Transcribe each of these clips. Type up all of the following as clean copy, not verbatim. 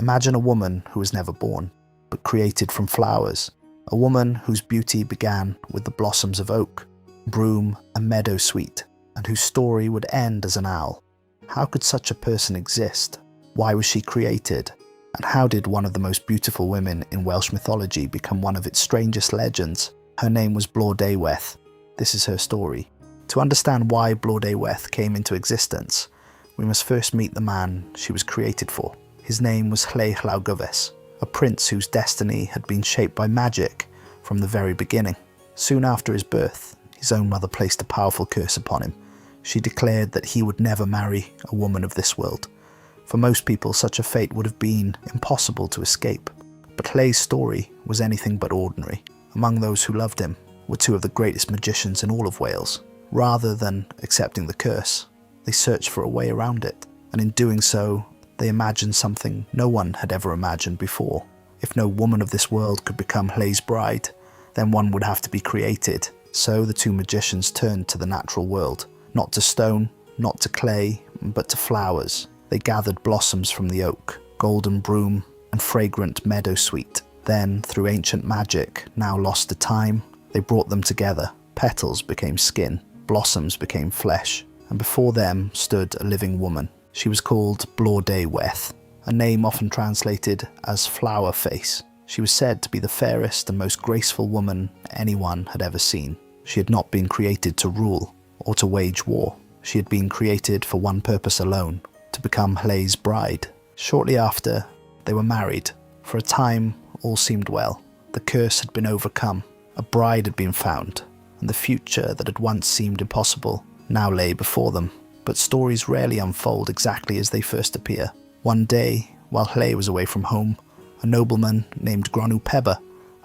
Imagine a woman who was never born, but created from flowers. A woman whose beauty began with the blossoms of oak, broom and meadowsweet, and whose story would end as an owl. How could such a person exist? Why was she created? And how did one of the most beautiful women in Welsh mythology become one of its strangest legends? Her name was Blodeuwedd. This is her story. To understand why Blodeuwedd came into existence, we must first meet the man she was created for. His name was Lleu Llaw Gyffes, a prince whose destiny had been shaped by magic from the very beginning. Soon after his birth, his own mother placed a powerful curse upon him. She declared that he would never marry a woman of this world. For most people, such a fate would have been impossible to escape. But Lleu's story was anything but ordinary. Among those who loved him were two of the greatest magicians in all of Wales. Rather than accepting the curse, they searched for a way around it, and in doing so, they imagined something no one had ever imagined before. If no woman of this world could become Lleu's bride, then one would have to be created. So the two magicians turned to the natural world, not to stone, not to clay, but to flowers. They gathered blossoms from the oak, golden broom, and fragrant meadowsweet. Then, through ancient magic, now lost to time, they brought them together. Petals became skin, blossoms became flesh, and before them stood a living woman. She was called Blodeuwedd, a name often translated as flower face. She was said to be the fairest and most graceful woman anyone had ever seen. She had not been created to rule or to wage war. She had been created for one purpose alone, to become Lleu's bride. Shortly after, they were married. For a time, all seemed well. The curse had been overcome. A bride had been found, and the future that had once seemed impossible now lay before them. But stories rarely unfold exactly as they first appear. One day, while Lleu was away from home, a nobleman named Gronw Pebr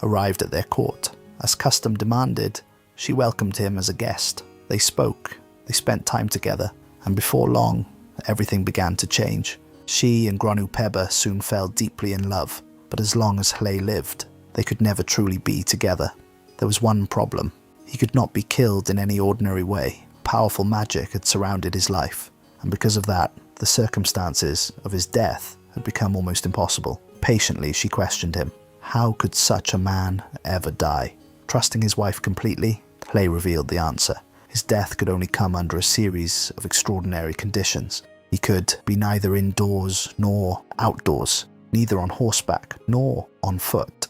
arrived at their court. As custom demanded, she welcomed him as a guest. They spoke, they spent time together, and before long, everything began to change. She and Gronw Pebr soon fell deeply in love, but as long as Lleu lived, they could never truly be together. There was one problem. He could not be killed in any ordinary way. Powerful magic had surrounded his life, and because of that, the circumstances of his death had become almost impossible. Patiently, she questioned him. How could such a man ever die? Trusting his wife completely, Lleu revealed the answer. His death could only come under a series of extraordinary conditions. He could be neither indoors nor outdoors, neither on horseback nor on foot,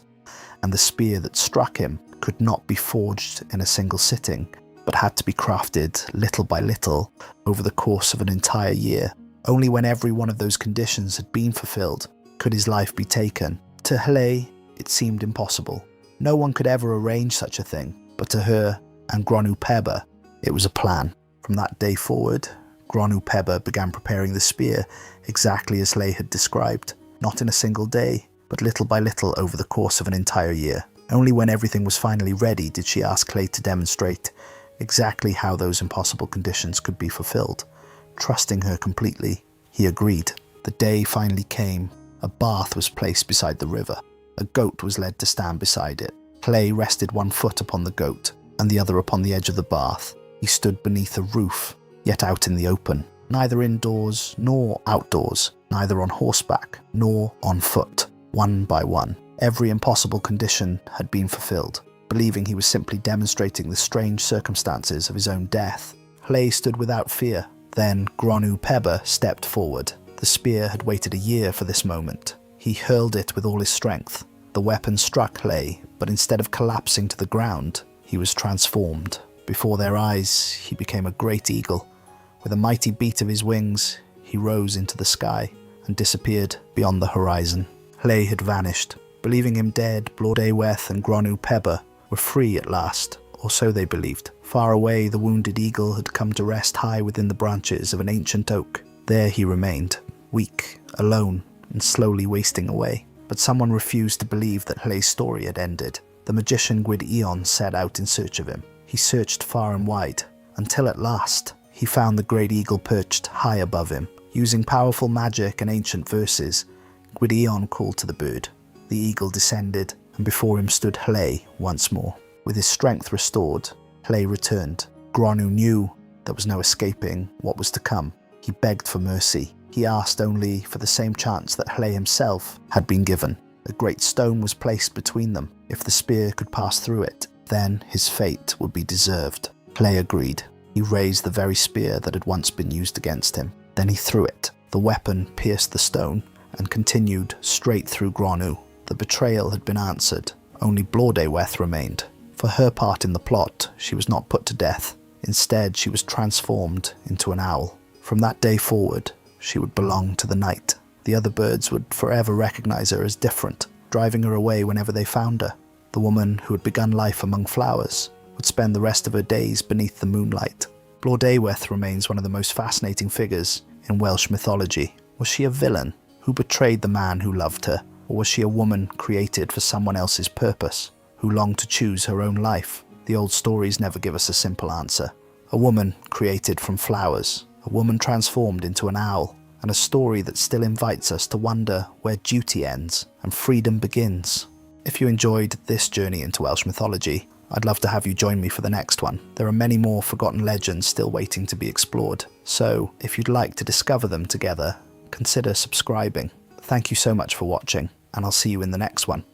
and the spear that struck him could not be forged in a single sitting, but had to be crafted little by little over the course of an entire year. Only when every one of those conditions had been fulfilled could his life be taken. To Lleu, it seemed impossible. No one could ever arrange such a thing, but to her and Gronw Pebr, it was a plan. From that day forward, Gronw Pebr began preparing the spear exactly as Lleu had described, not in a single day, but little by little over the course of an entire year. Only when everything was finally ready did she ask Lleu to demonstrate exactly how those impossible conditions could be fulfilled. Trusting her completely, he agreed. The day finally came. A bath was placed beside the river. A goat was led to stand beside it. Lleu rested one foot upon the goat and the other upon the edge of the bath. He stood beneath a roof, yet out in the open, neither indoors nor outdoors, neither on horseback nor on foot. One by one, every impossible condition had been fulfilled. Believing he was simply demonstrating the strange circumstances of his own death, Lleu stood without fear. Then Gronw Pebr stepped forward. The spear had waited a year for this moment. He hurled it with all his strength. The weapon struck Lleu, but instead of collapsing to the ground, he was transformed. Before their eyes, he became a great eagle. With a mighty beat of his wings, he rose into the sky and disappeared beyond the horizon. Lleu had vanished. Believing him dead, Blodeuwedd and Gronw Pebr were free at last, or so they believed. Far away, the wounded eagle had come to rest high within the branches of an ancient oak. There he remained, weak, alone, and slowly wasting away. But someone refused to believe that Lleu's story had ended. The magician Gwydion set out in search of him. He searched far and wide, until at last, he found the great eagle perched high above him. Using powerful magic and ancient verses, Gwydion called to the bird. The eagle descended, and before him stood Lleu once more. With his strength restored, Lleu returned. Gronw knew there was no escaping what was to come. He begged for mercy. He He asked only for the same chance that Lleu himself had been given. A great stone was placed between them. If the spear could pass through it, then his fate would be deserved. Lleu agreed. He raised the very spear that had once been used against him. Then he threw it. The weapon pierced the stone and continued straight through Gronw. The betrayal had been answered. Only Blodeuwedd remained. For her part in the plot, she was not put to death. Instead, she was transformed into an owl. From that day forward, she would belong to the night. The other birds would forever recognize her as different, driving her away whenever they found her. The woman who had begun life among flowers would spend the rest of her days beneath the moonlight. Blodeuwedd remains one of the most fascinating figures in Welsh mythology. Was she a villain who betrayed the man who loved her, or was she a woman created for someone else's purpose, who longed to choose her own life? The old stories never give us a simple answer. A woman created from flowers, a woman transformed into an owl, and a story that still invites us to wonder where duty ends and freedom begins. If you enjoyed this journey into Welsh mythology, I'd love to have you join me for the next one. There are many more forgotten legends still waiting to be explored, so if you'd like to discover them together, consider subscribing. Thank you so much for watching, and I'll see you in the next one.